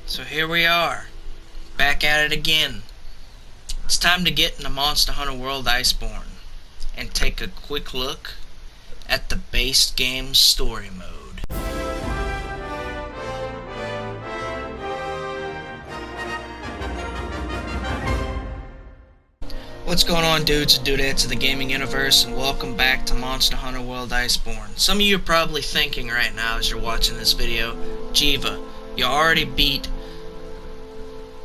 So here we are, back at it again. It's time to get into Monster Hunter World Icebourne and take a quick look at the base game story mode. What's going on, dudes and dudettes of the gaming universe, and welcome back to Monster Hunter World Icebourne. Some of you are probably thinking right now as you're watching this video, Jiva, you already beat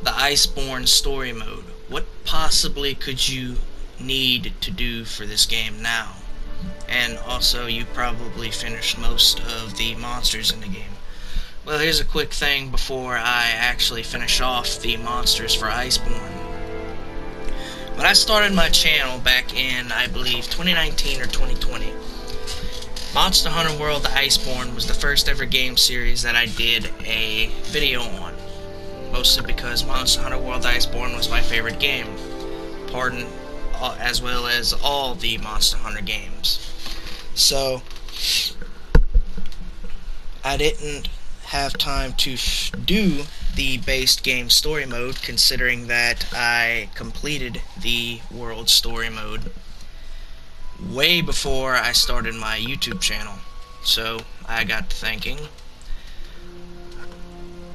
the Icebourne story mode. What possibly could you need to do for this game now? And also, you probably finished most of the monsters in the game. Well, here's a quick thing before I actually finish off the monsters for Icebourne. When I started my channel back in, I believe, 2019 or 2020, Monster Hunter World Icebourne was the first ever game series that I did a video on. Mostly because Monster Hunter World Icebourne was my favorite game, as well as all the Monster Hunter games. So, I didn't have time to do the base game story mode, considering that I completed the world story mode way before I started my YouTube channel. So I got to thinking,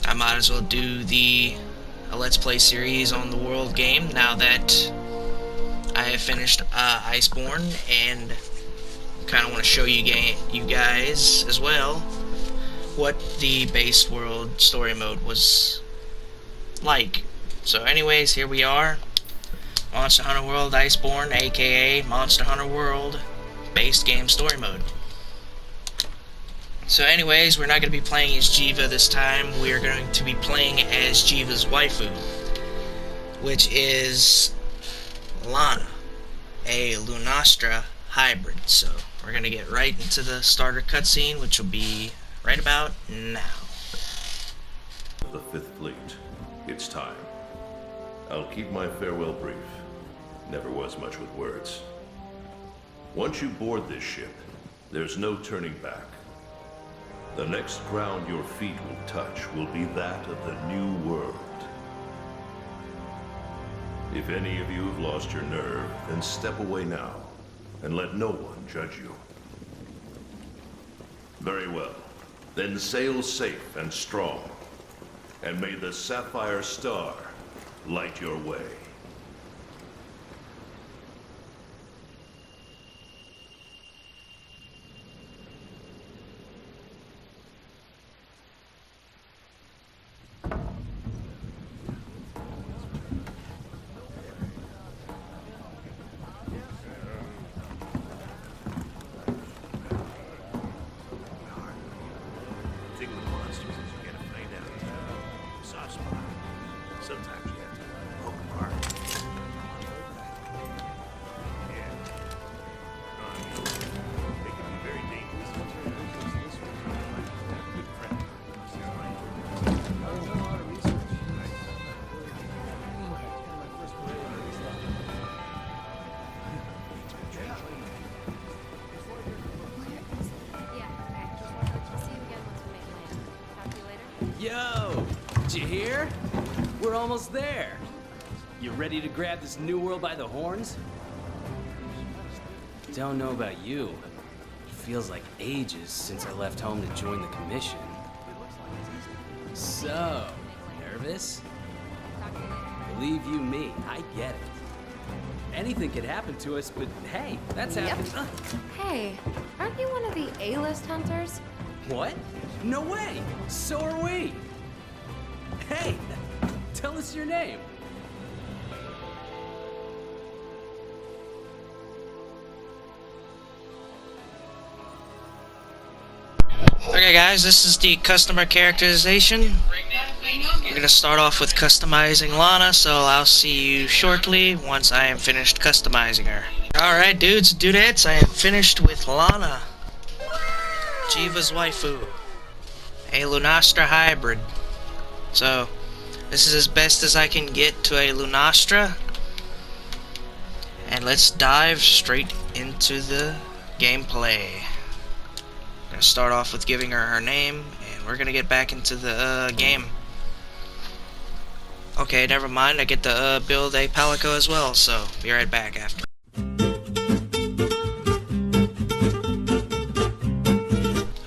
I might as well do a Let's Play series on the world game now that I have finished Icebourne, and kind of want to show you guys as well what the base world story mode was like. So anyways, here we are, Monster Hunter World Icebourne, aka Monster Hunter World base game story mode. So anyways, we're not going to be playing as Jiva this time. We are going to be playing as Jiva's waifu, which is Lana, a Lunastra hybrid. So we're going to get right into the starter cutscene, which will be right about now. The Fifth Fleet. It's time. I'll keep my farewell brief. Never was much with words. Once you board this ship, there's no turning back. The next ground your feet will touch will be that of the New World. If any of you have lost your nerve, then step away now, and let no one judge you. Very well. Then sail safe and strong, and may the Sapphire Star light your way. Sometimes you have to poke apart. Yeah. They can be very dangerous. Good friend. A lot of research. Yo! Did you hear? We're almost there. You ready to grab this new world by the horns? Don't know about you. It feels like ages since I left home to join the commission. So, nervous? Believe you me, I get it. Anything could happen to us, but hey, that's happened. Hey, aren't you one of the A-list hunters? What? No way! So are we! Hey! Tell us your name. Okay guys, this is the customer characterization. We're going to start off with customizing Lana, so I'll see you shortly once I am finished customizing her. Alright dudes and dudettes, I am finished with Lana, Jiva's waifu, a Lunastra hybrid. So, this is as best as I can get to a Lunastra. And let's dive straight into the gameplay. I'm going to start off with giving her her name, and we're going to get back into the game. Okay, never mind. I get to build a Palico as well, so be right back after.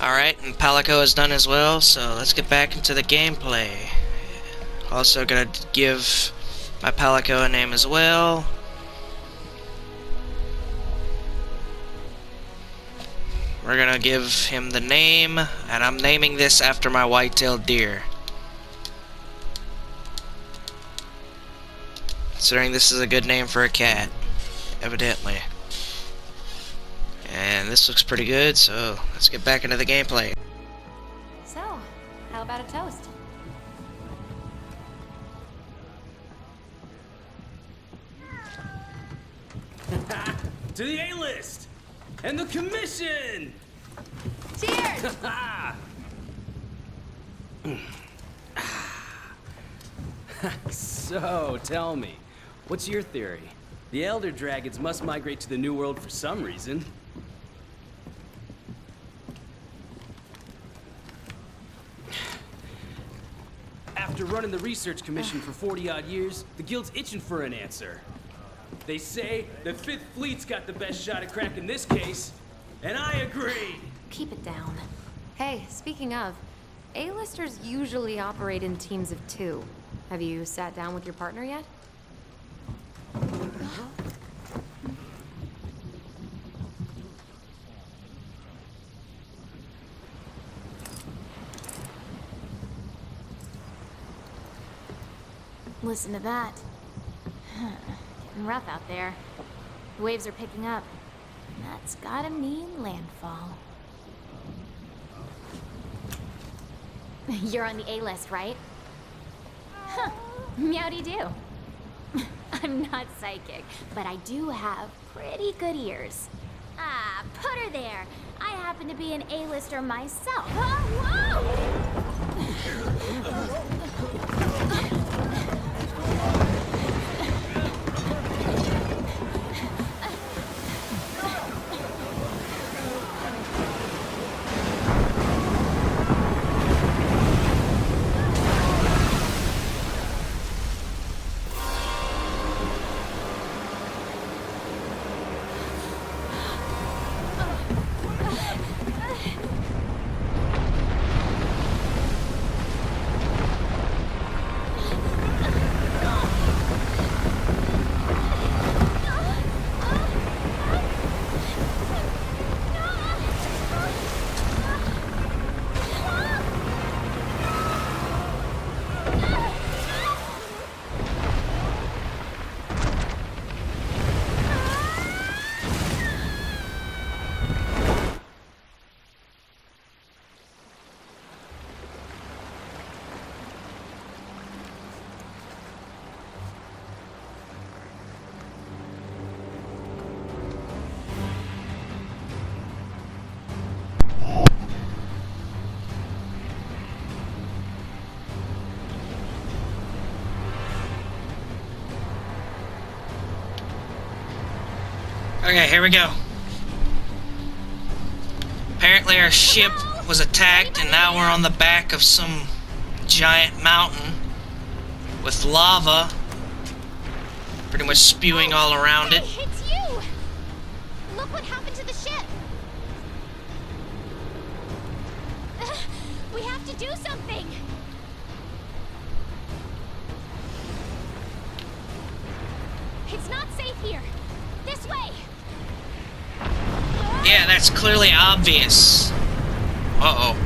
Alright, and Palico is done as well, so let's get back into the gameplay. Also gonna give my Palico a name as well. We're gonna give him the name, and I'm naming this after my white-tailed deer. Considering this is a good name for a cat, evidently. And this looks pretty good, so let's get back into the gameplay. So, how about a toast? To the A-list! And the commission! Cheers! So, tell me, what's your theory? The Elder Dragons must migrate to the New World for some reason. After running the research commission for 40-odd years, the Guild's itching for an answer. They say the Fifth Fleet's got the best shot at cracking this case, and I agree! Keep it down. Hey, speaking of, A-listers usually operate in teams of 2. Have you sat down with your partner yet? Listen to that. Getting rough out there. The waves are picking up. That's gotta mean landfall. You're on the A-list, right? Huh. Meowdy-do. I'm not psychic, but I do have pretty good ears. Ah, put her there. I happen to be an A-lister myself. Oh, whoa! Okay, here we go. Apparently our ship was attacked and now we're on the back of some giant mountain with lava pretty much spewing all around it. Hey, it's you! Look what happened to the ship! We have to do something! It's not safe here! This way! Yeah, that's clearly obvious. Uh-oh.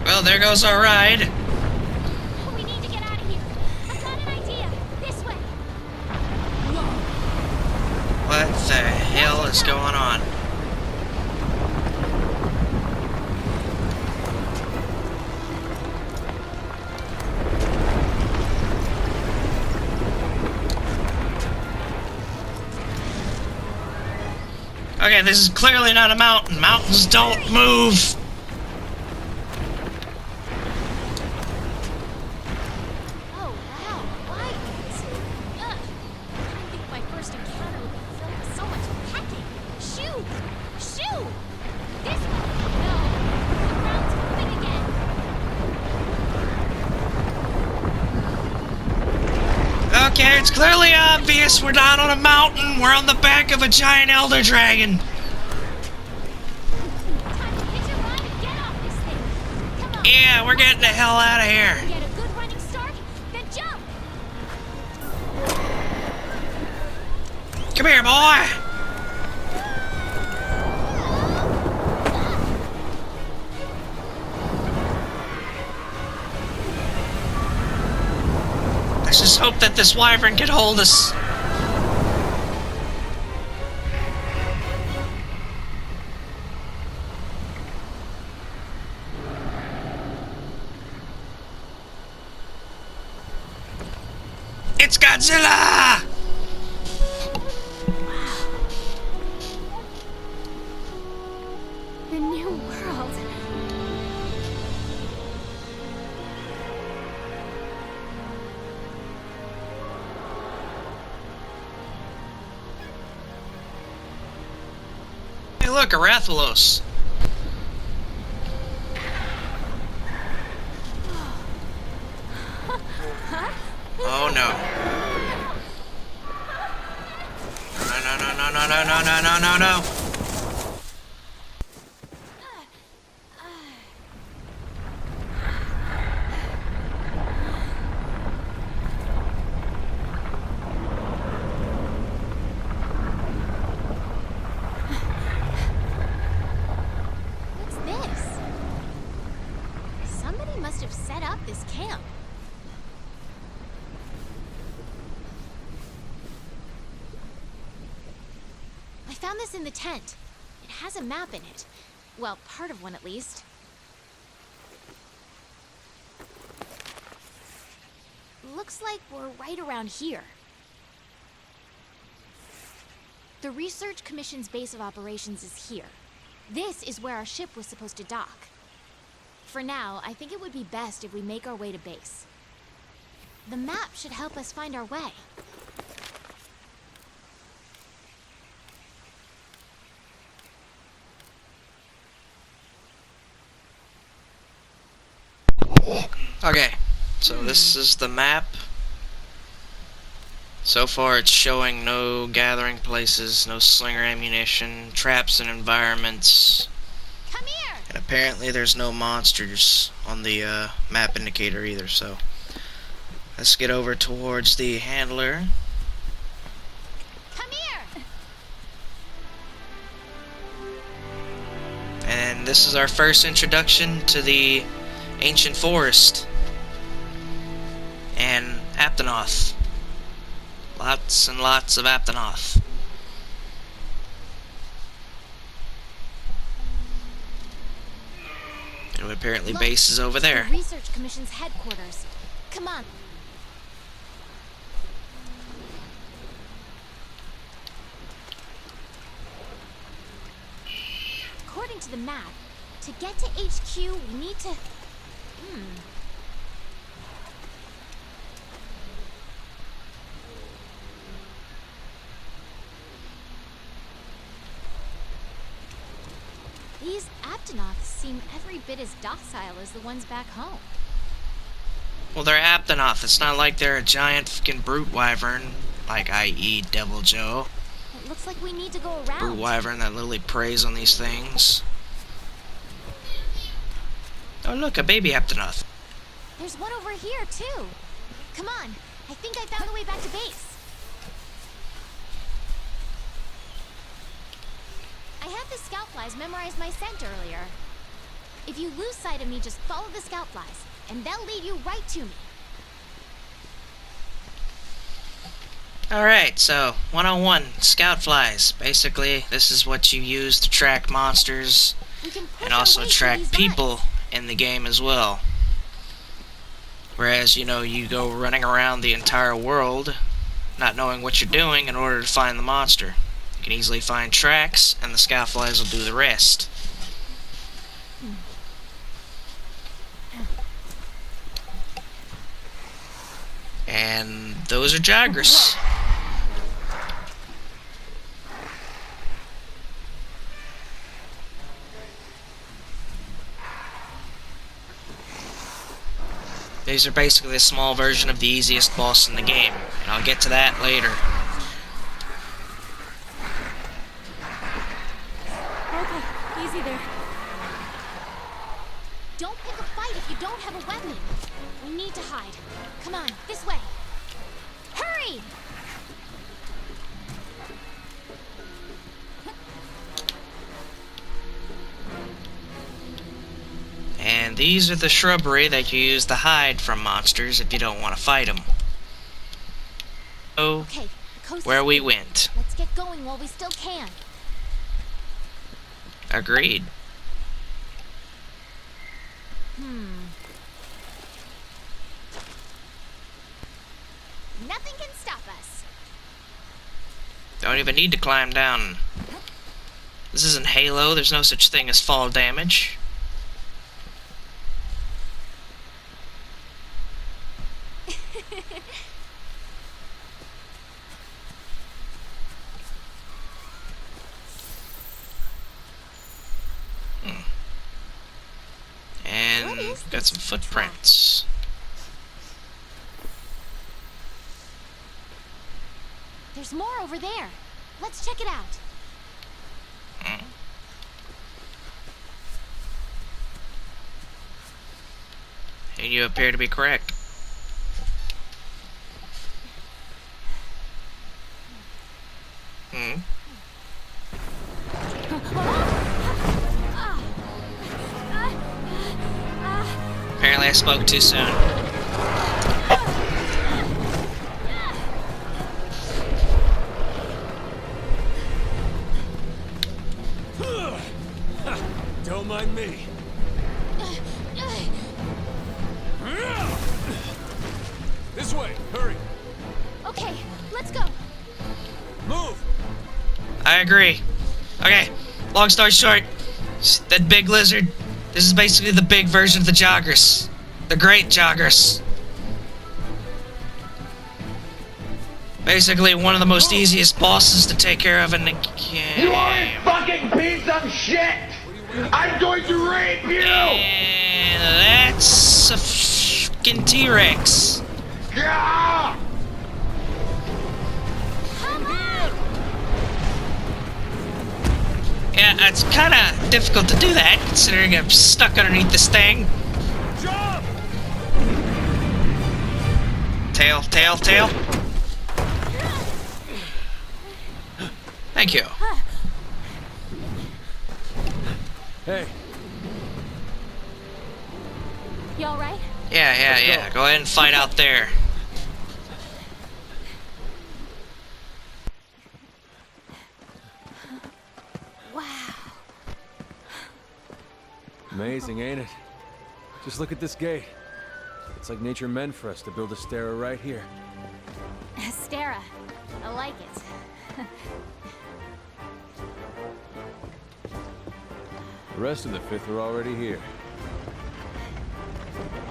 Well, there goes our ride. We need to get out of here. I've got an idea. This way. What the hell is going on? Okay, this is clearly not a mountain. Mountains don't move. Okay, it's clearly obvious we're not on a mountain. We're on the back of a giant elder dragon. Time to hitch a ride and get off this thing. Come on. Yeah, we're getting the hell out of here. Get a good running start, then jump. Come here, boy. Let's just hope that this wyvern can hold us. It's Godzilla! The new world. Hey, look, a Rathalos. Oh no. No. What's this? Somebody must have set up this camp. I found this in the tent. It has a map in it. Well, part of one at least. Looks like we're right around here. The Research Commission's base of operations is here. This is where our ship was supposed to dock. For now, I think it would be best if we make our way to base. The map should help us find our way. Okay, so this is the map. So far it's showing no gathering places, no slinger ammunition, traps and environments. Come here! And apparently there's no monsters on the map indicator either, so let's get over towards the handler. Come here! And this is our first introduction to the ancient forest and Aptonoth. Lots and lots of Aptonoth. And apparently Look, base is over there. The Research Commission's headquarters. Come on. According to the map, to get to HQ, we need to... These Aptonoths seem every bit as docile as the ones back home. Well, they're Aptonoth. It's not like they're a giant fucking brute wyvern, like i.e. Devil Joe. It looks like we need to go around. Brute wyvern that literally preys on these things. Oh look, a baby Aptonoth. There's one over here, too. Come on. I think I found the way back to base. I had the scout flies memorize my scent earlier. If you lose sight of me, just follow the scout flies, and they'll lead you right to me. Alright, so 101, scout flies. Basically, this is what you use to track monsters We can push and our also way through track these people vines. in the game as well. Whereas, you know, you go running around the entire world not knowing what you're doing in order to find the monster. You can easily find tracks, and the scout flies will do the rest. And those are Jagras. These are basically a small version of the easiest boss in the game, and I'll get to that later. Okay, easy there. Don't pick a fight if you don't have a weapon. We need to hide. Come on, this way. Hurry! And these are the shrubbery that you use to hide from monsters if you don't want to fight them. So, Okay, the coast where is we clear. went. Let's get going while we still can. Agreed. Nothing can stop us. Don't even need to climb down. This isn't Halo, there's no such thing as fall damage. What And is got this some footprints. There's more over there. Let's check it out. And you appear to be correct. Apparently I spoke too soon. Don't mind me. This way, hurry. Okay, let's go. Move. I agree. Okay, long story short, that big lizard, this is basically the big version of the joggers. The great joggers. Basically one of the most easiest bosses to take care of in the game. You are a fucking piece of shit! I'm going to rape you! And that's a fucking T-Rex. Yeah! Yeah, it's kind of difficult to do that, considering I'm stuck underneath this thing. Jump! Tail, tail, tail. Thank you. Hey, You all right? Yeah. Go ahead and fight out there. Wow. amazing, ain't it? Just look at this gate. It's like nature meant for us to build a stair right here. Stara. I like it. The rest of the Fifth are already here.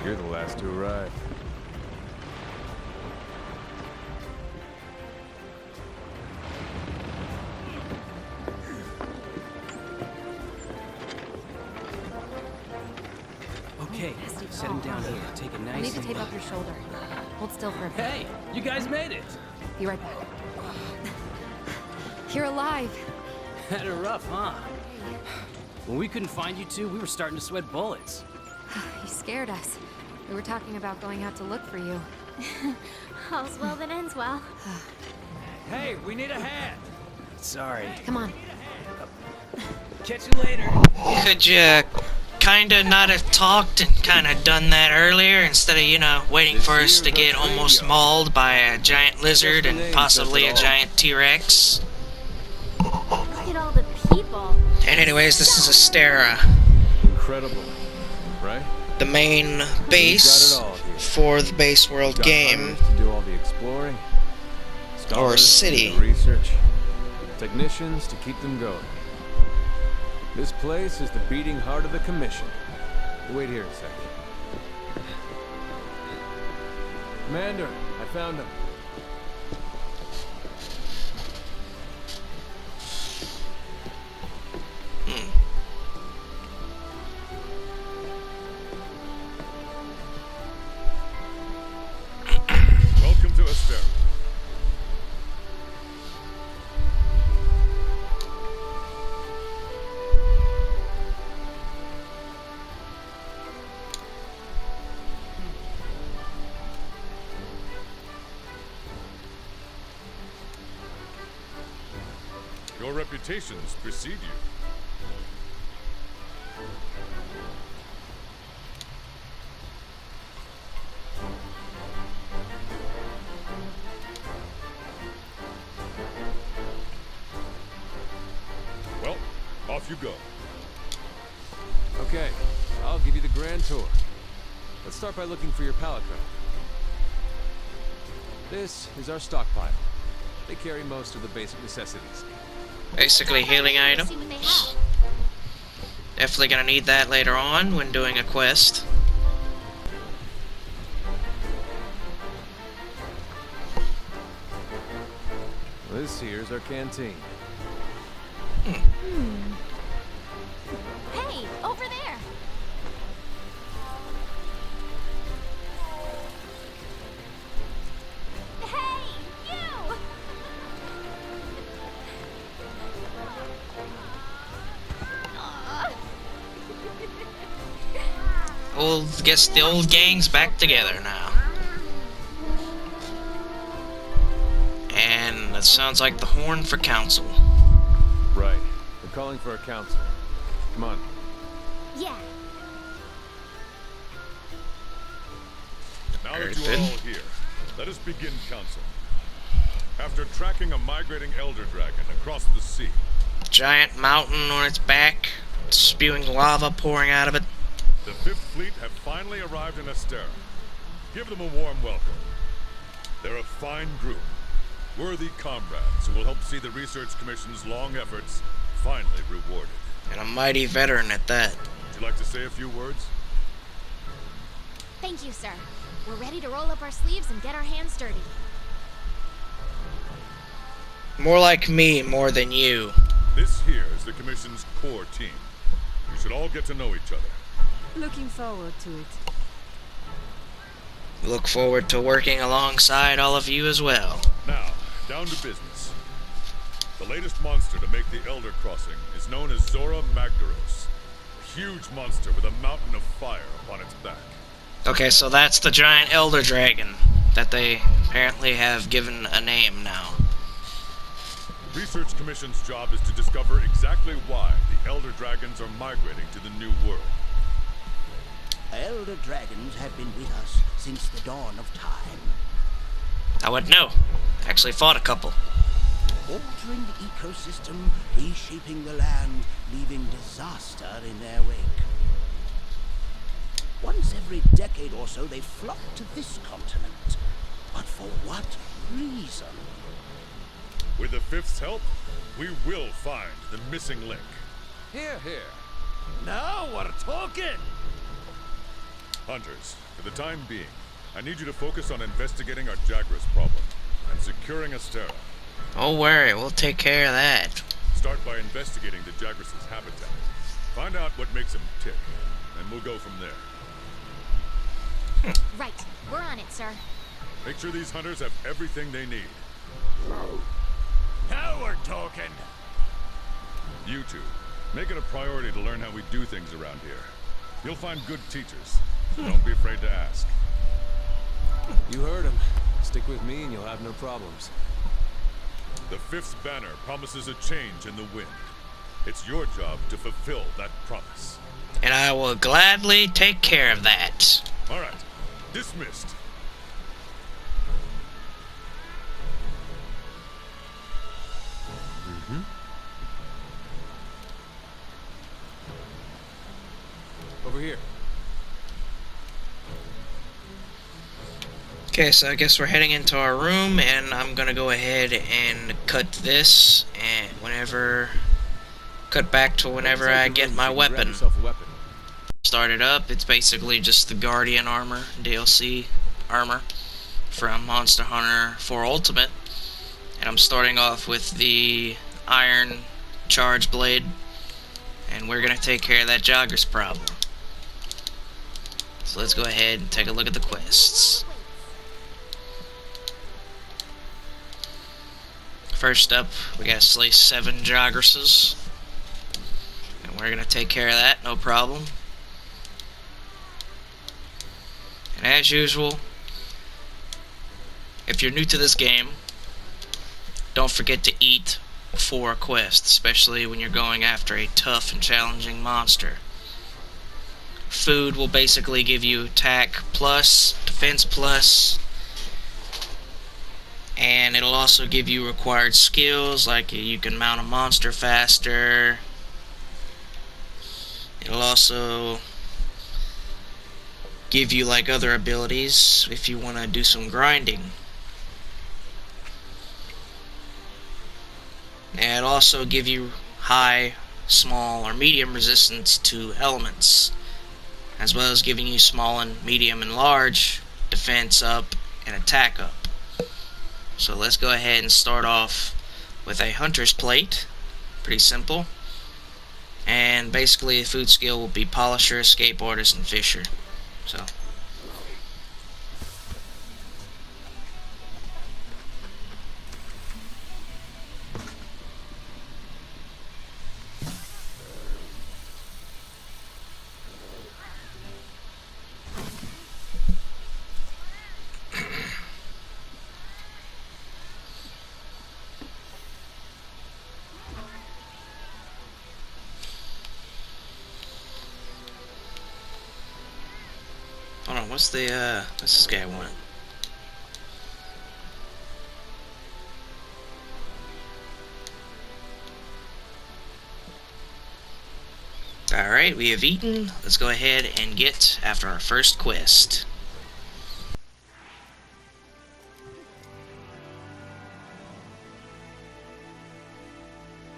You're the last to arrive. Okay, set him down here. Take it I nice need to and tape low. up your shoulder. Hold still for a bit. Hey, you guys made it. Be right back. You're alive. Had it rough, huh? When we couldn't find you two, we were starting to sweat bullets. You scared us. We were talking about going out to look for you. All's well that ends well. Hey, we need a hand. Sorry. Come on. Catch you later. Could you kinda not have talked and kinda done that earlier instead of, you know, waiting for us to get almost mauled by a giant lizard and possibly a giant T-Rex? Look at all the people. And anyways, this is Astera, Incredible, right? the main base for the base world Got game. hunters to do all the exploring, scholars to do city. the research, technicians to keep them going. This place is the beating heart of the commission. Wait here a second. Commander, I found him. Your reputations precede you. Well, off you go. Okay, I'll give you the grand tour. Let's start by looking for your pallet craft. This is our stockpile. They carry most of the basic necessities. Basically healing items. See what they have. Definitely gonna need that later on when doing a quest. This here's our canteen. Hey, over there! Hey, you! Guess the old gang's back together now. And that sounds like the horn for council. Right. We're calling for a council. Come on. Yeah. Now that you are Everything. all here, let us begin council. After tracking a migrating elder dragon across the sea, Giant mountain on its back, spewing lava pouring out of it. the Fifth Fleet have finally arrived in Astera. Give them a warm welcome. They're a fine group, worthy comrades who will help see the Research Commission's long efforts finally rewarded. And a mighty veteran at that. Would you like to say a few words? Thank you, sir. We're ready to roll up our sleeves and get our hands dirty. More like me, more than you. This here is the Commission's core team. You should all get to know each other. Looking forward to it. Look forward to working alongside all of you as well. Now, down to business. The latest monster to make the Elder Crossing is known as Zora Magdaros. A huge monster with a mountain of fire upon its back. Okay, so that's the giant elder dragon that they apparently have given a name now. Research Commission's job is to discover exactly why the Elder Dragons are migrating to the New World. Elder dragons have been with us since the dawn of time, I would know. Actually fought a couple. altering the ecosystem, reshaping the land, leaving disaster in their wake. Once every decade or so, they flock to this continent. But for what reason? With the Fifth's help, we will find the missing link. Here, here. Now we're talking! Hunters, for the time being, I need you to focus on investigating our Jagras problem and securing Astera. Don't worry, we'll take care of that. Start by investigating the Jagras' habitat. Find out what makes them tick, and we'll go from there. Right. We're on it, sir. Make sure these hunters have everything they need. Now we're talking! You two, make it a priority to learn how we do things around here. You'll find good teachers, so don't be afraid to ask. You heard him. Stick with me and you'll have no problems. The Fifth's banner promises a change in the wind. It's your job to fulfill that promise. And I will gladly take care of that. All right, dismissed. Over here. Okay, so I guess we're heading into our room, and I'm gonna go ahead and cut this, and cut back to whenever I get my Grab weapon. yourself a weapon. Start it up. It's basically just the Guardian armor, DLC armor from Monster Hunter 4 Ultimate. And I'm starting off with the Iron Charge Blade, and we're gonna take care of that Jagras problem. So let's go ahead and take a look at the quests. First up, we gotta slay 7 Jagrases. And we're gonna take care of that, no problem. And as usual, if you're new to this game, don't forget to eat for a quest, especially when you're going after a tough and challenging monster. Food will basically give you attack plus, defense plus, and it'll also give you required skills, like you can mount a monster faster. It'll also give you like other abilities if you want to do some grinding. And it'll also give you high, small, or medium resistance to elements, as well as giving you small and medium and large defense up and attack up. So let's go ahead and start off with a hunter's plate. Pretty simple. And basically the food skill will be polisher, escape artist, and fisher. So hold on, what's this guy want? Alright, we have eaten. Let's go ahead and get after our first quest.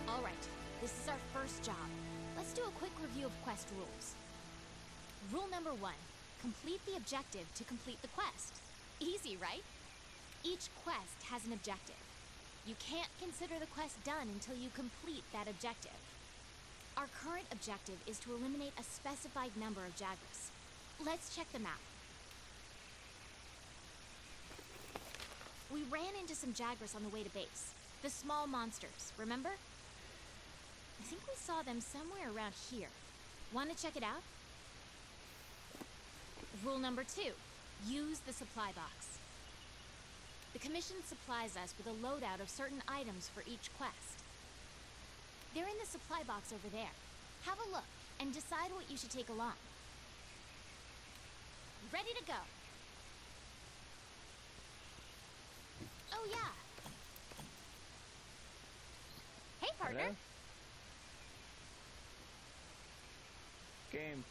Alright, this is our first job. Let's do a quick review of quest rules. Rule number 1. Complete the objective to complete the quest. Easy, right? Each quest has an objective. You can't consider the quest done until you complete that objective. Our current objective is to eliminate a specified number of Jagras. Let's check them out. We ran into some Jagras on the way to base. The small monsters, remember? I think we saw them somewhere around here. Want to check it out? Rule number 2. Use the supply box. The Commission supplies us with a loadout of certain items for each quest. They're in the supply box over there. Have a look and decide what you should take along. Ready to go. Oh yeah. Hey partner. Hello? Game.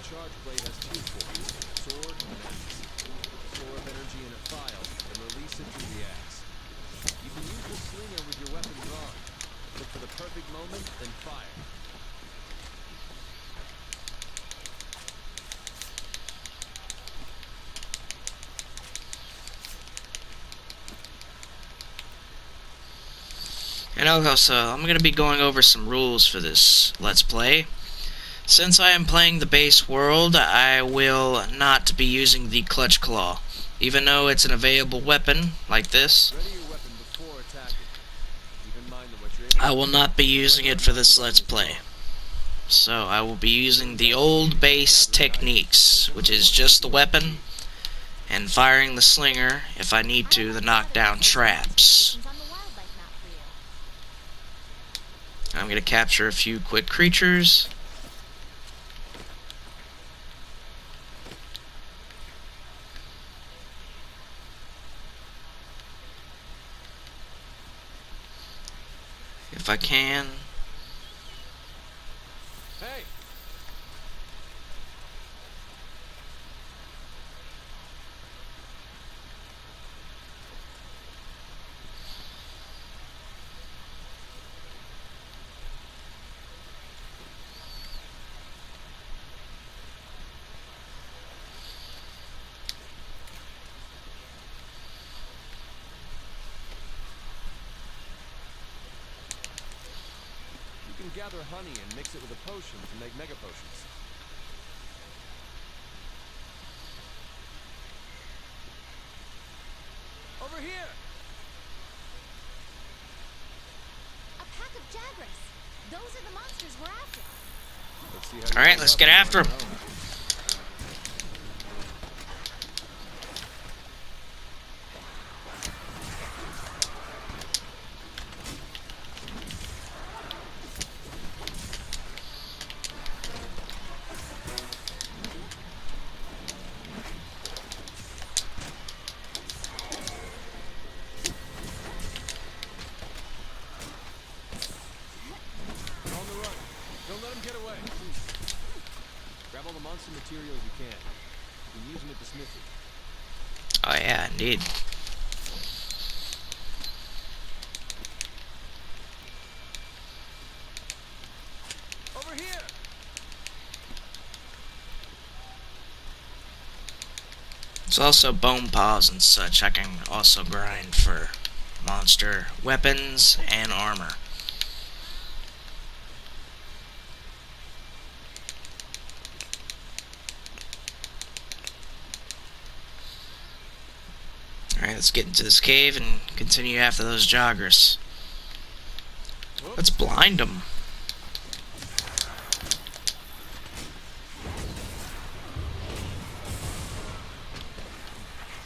Charge blade has two forms, sword and axe. Store of energy in a file, then release it through the axe. You can use the slinger with your weapon drawn. Look for the perfect moment, then fire. And also, I'm going to be going over some rules for this Let's Play. Since I am playing the base world, I will not be using the Clutch Claw. Even though it's an available weapon, like this, Ready your weapon before attacking. Keep in mind that what you're able I will not be using it for this Let's Play. So I will be using the old base techniques, which is just the weapon, and firing the slinger, if I need to knock down traps. I'm going to capture a few quick creatures. If I can. Hey! You can gather honey and mix it with a potion to make mega potions. Over here! A pack of Jagras. Those are the monsters we're after. Let's see how you Alright, hold let's up get in after one him. round. They're on the run. Don't let them get away. Grab all the monster materials you can. You can use them at the smithy. Oh yeah, indeed. Over here! There's also bone paws and such. I can also grind for monster weapons and armor. Alright, let's get into this cave and continue after those joggers. Let's blind them.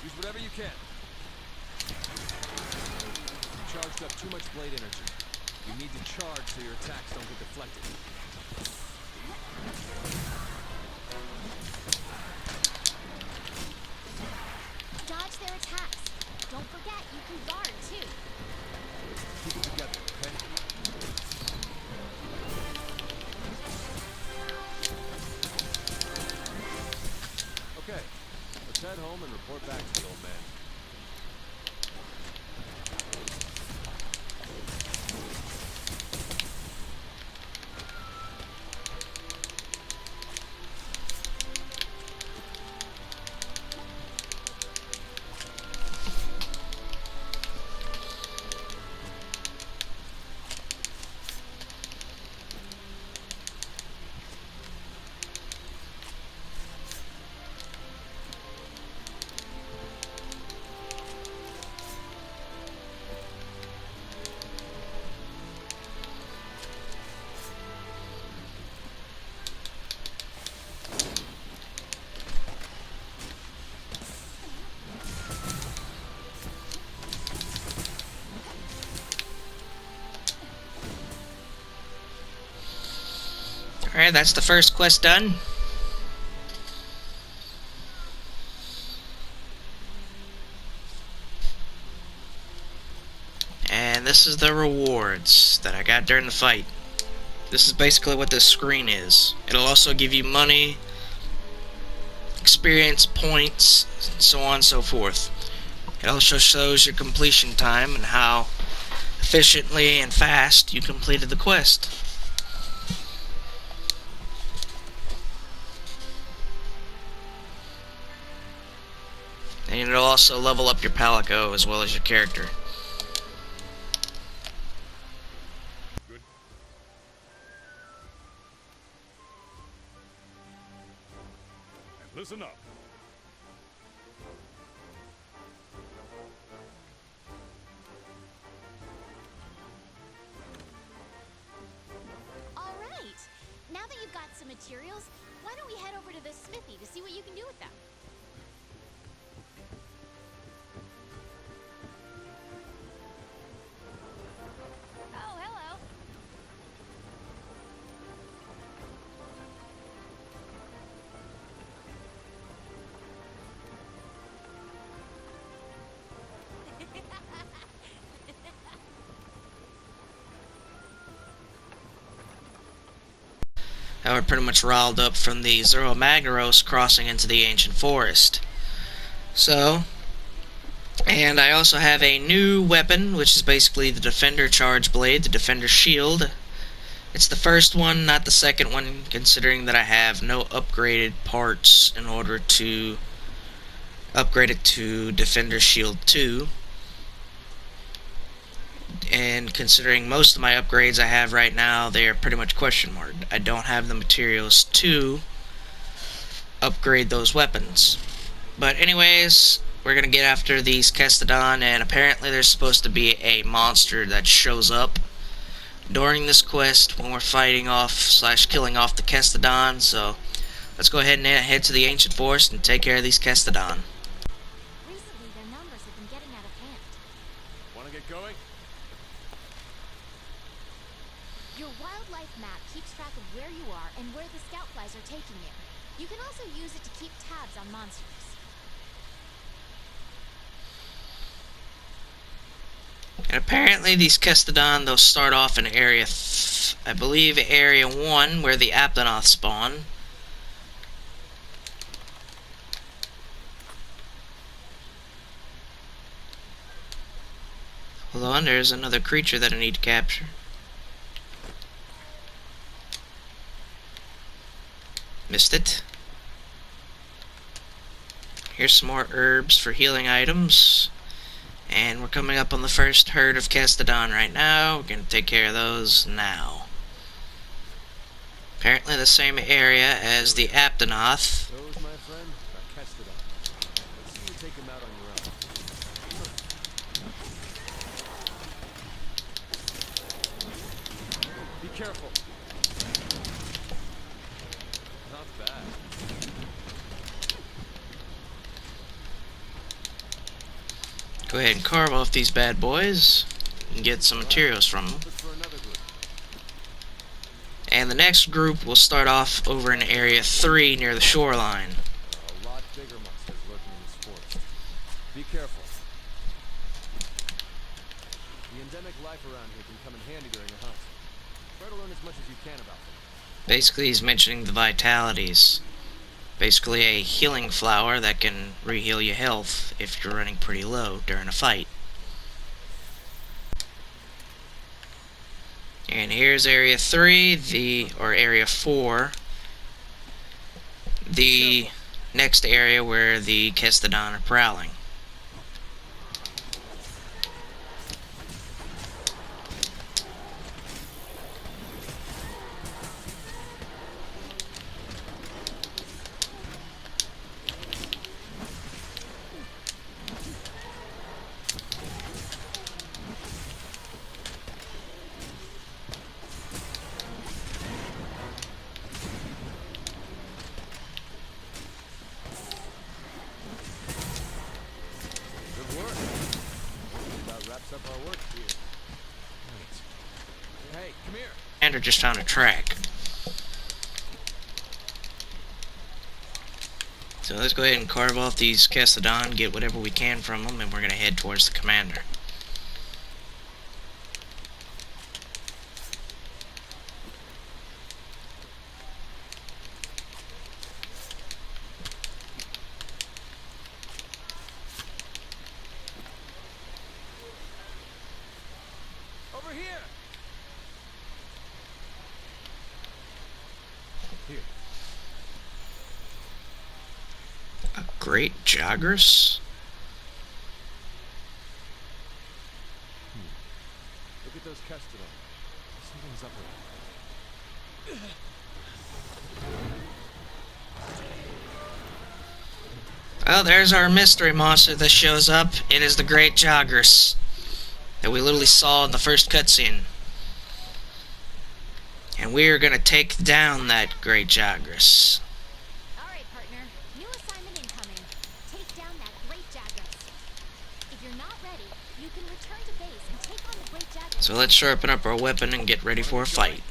Use whatever you can. You charged up too much blade energy. You need to charge so your attacks don't get deflected. Dodge their attacks. Don't forget, you can guard too. Keep it together, okay? Okay, let's head home and report back to the old man. Alright, that's the first quest done. And this is the rewards that I got during the fight. This is basically what this screen is. It'll also give you money, experience points, so on and so forth. It also shows your completion time and how efficiently and fast you completed the quest. And it'll also level up your palico as well as your character. Good. And listen up. All right. Now that you've got some materials, why don't we head over to the smithy to see what you can do with them? Oh, hello. I were pretty much riled up from the Zora Magdaros crossing into the ancient forest. So, and I also have a new weapon, which is basically the Defender Charge Blade, the Defender Shield. It's the first one, not the second one, considering that I have no upgraded parts in order to upgrade it to Defender Shield 2. And considering most of my upgrades I have right now, they are pretty much question marked. I don't have the materials to upgrade those weapons. But anyways, we're gonna get after these Kestodon, and apparently there's supposed to be a monster that shows up during this quest when we're fighting off / killing off the Kestodon, so let's go ahead and head to the ancient forest and take care of these Kestodon. Recently, their numbers have been getting out of hand. Want to get going? Your wildlife map keeps track of where you are and where the scout flies are taking you. You can also use it to keep tabs on monsters. And apparently these Kestodon, they'll start off in area, I believe area 1, where the Aptonoth spawn. Hold on, there's another creature that I need to capture. Missed it. Here's some more herbs for healing items. And we're coming up on the first herd of Kestodon right now. We're going to take care of those now. Apparently the same area as the Aptonoth. Those, my friend, are Kestodon. Let's see you take them out on your own. Be careful. Not bad. Go ahead and carve off these bad boys and get some materials from them. Look for another group. And the next group will start off over in area 3 near the shoreline. A lot bigger monsters lurking in this forest. Be careful. The endemic life around here can come in handy during a hunt. Try to learn as much as you can about them. Basically he's mentioning the vitalities. Basically a healing flower that can re-heal your health if you're running pretty low during a fight. And here's area 3, or area 4. The next area where the Kestodon are prowling. Good work. About wraps up our work here. Right. Hey, come here. Andrew just found a track. So let's go ahead and carve off these Kestodon, get whatever we can from them, and we're going to head towards the commander. Over here. Here. A great Jagras? Look at those Kestodon. Something's up with them. Well, there's our mystery monster that shows up. It is the Great Jagras that we literally saw in the first cutscene. And we are going to take down that Great Jagras. Alright, partner. New assignment incoming. Take down that Great Jagras. If you're not ready, you can return to base and take on the Great Jagras. So let's sharpen up our weapon and get ready for a fight.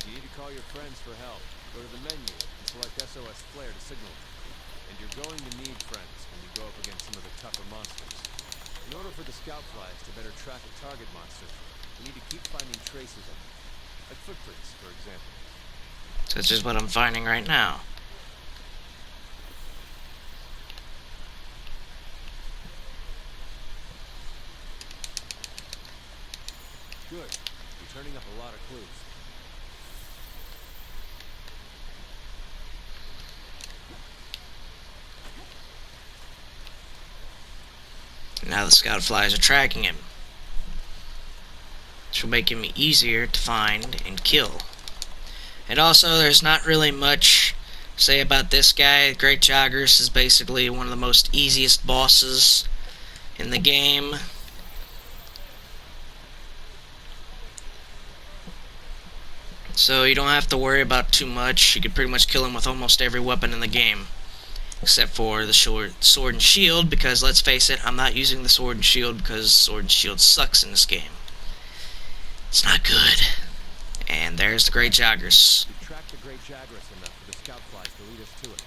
If you need to call your friends for help, go to the menu and select SOS Flare to signal them. And you're going to need friends when you go up against some of the tougher monsters. In order for the scout flies to better track a target monster, you need to keep finding traces of them. Like footprints, for example. Such as what I'm finding right now. Good. You're turning up a lot of clues. Now the scout flies are tracking him. Which will make him easier to find and kill. And also, there's not really much to say about this guy. Great Jagras is basically one of the most easiest bosses in the game. So you don't have to worry about too much. You can pretty much kill him with almost every weapon in the game. Except for the sword and shield, because let's face it, I'm not using the sword and shield because sword and shield sucks in this game. It's not good. And there's the Great Jaggers. We tracked the Great Jaggers enough for the scout flies to lead us to it.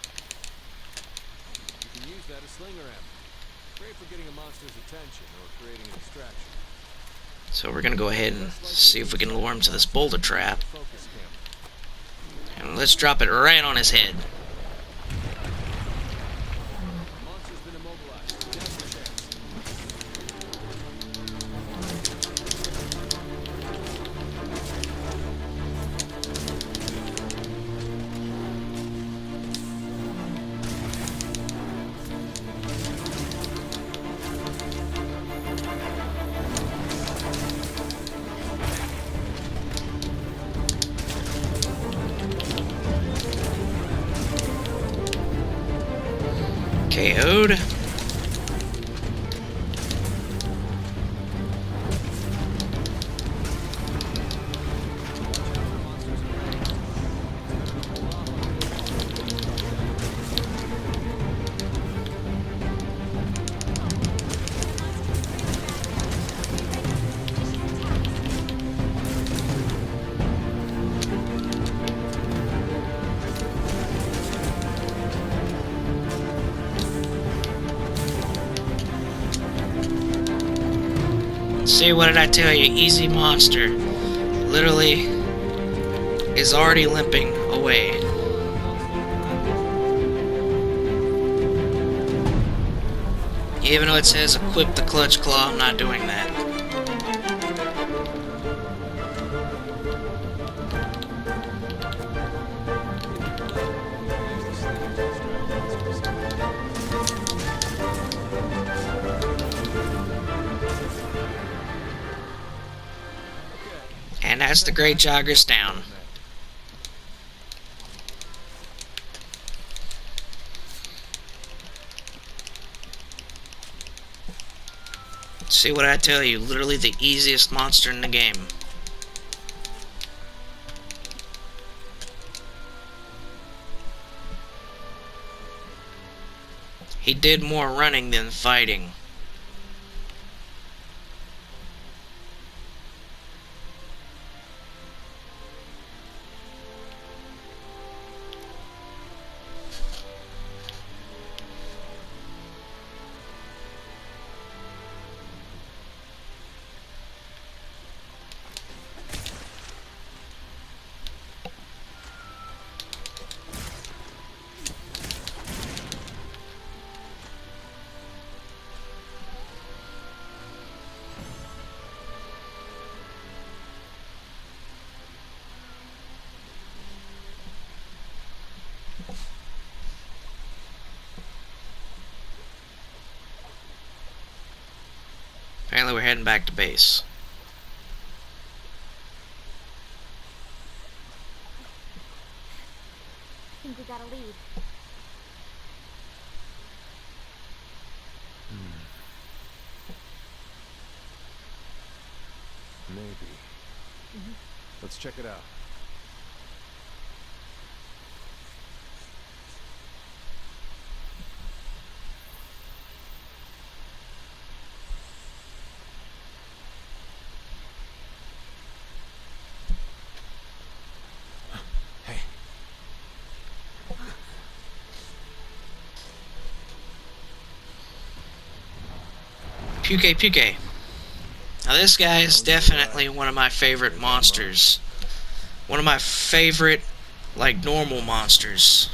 You can use that as slinger ammo. Great for getting a monster's attention or creating a distraction. So we're gonna go ahead and see if we can lure him to this Boulder Trap. Focus camera. And let's drop it right on his head. Monster's been immobilized. Now's your chance. KO'd. See, what did I tell you? Easy monster. Literally is already limping away. Even though it says equip the clutch claw, I'm not doing that. And that's the Great Joggers down. See what I tell you, literally the easiest monster in the game. He did more running than fighting. Apparently we're heading back to base. I think we got a lead. Maybe. Let's check it out. Puke. Now this guy is definitely one of my favorite monsters. One of my favorite, like, normal monsters.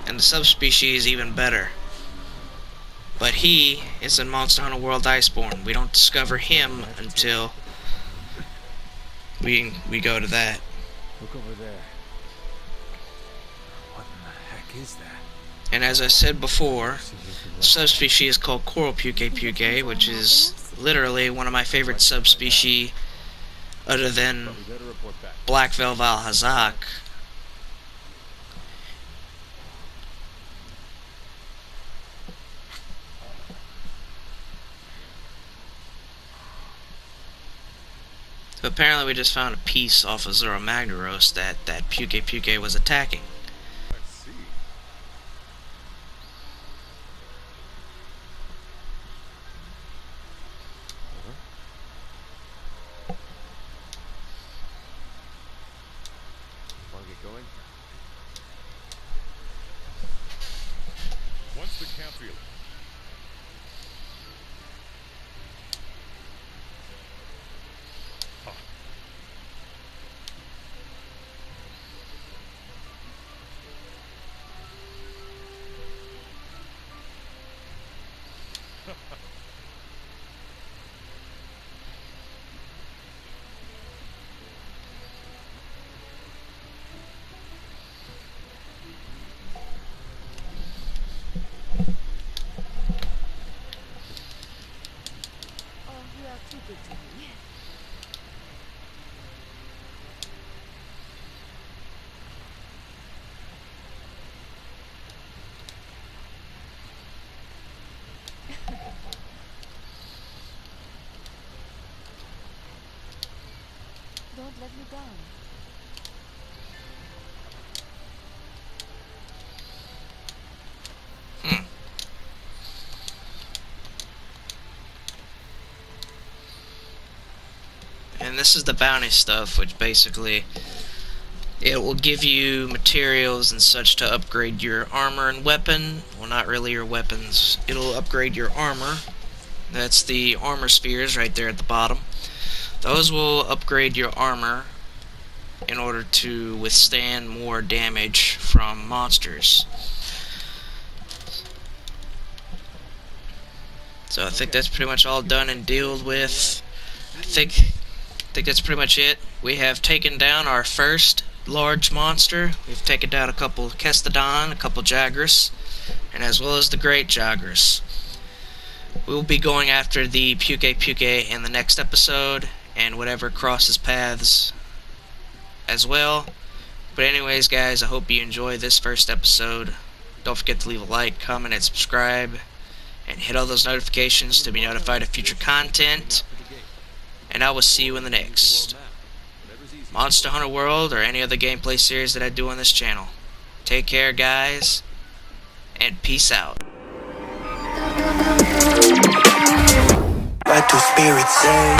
And the subspecies even better. But he is in Monster Hunter World Icebourne. We don't discover him until we go to that. Look over there. What in the heck is that? And as I said before, the subspecies is called Coral Puke, which is literally one of my favorite subspecies other than Black Velvet Hazak. So apparently we just found a piece off of Zora Magdaros that Puke was attacking. I see. Want to get going? Once the camp field. Oh, you are too good to me. Don't let me down. And this is the bounty stuff, which basically it will give you materials and such to upgrade your armor and weapon. Well, not really your weapons. It'll upgrade your armor. That's the armor spheres right there at the bottom. Those will upgrade your armor in order to withstand more damage from monsters. So I think that's pretty much all done and dealt with. I think that's pretty much it. We have taken down our first large monster. We've taken down a couple Kestodon, a couple Jagras, and as well as the Great Jagras. We will be going after the Puke in the next episode, and whatever crosses paths as well. But anyways, guys, I hope you enjoy this first episode. Don't forget to leave a like, comment, and subscribe, and hit all those notifications to be notified of future content. And I will see you in the next Monster Hunter World or any other gameplay series that I do on this channel. Take care, guys, and peace out. What do spirits say?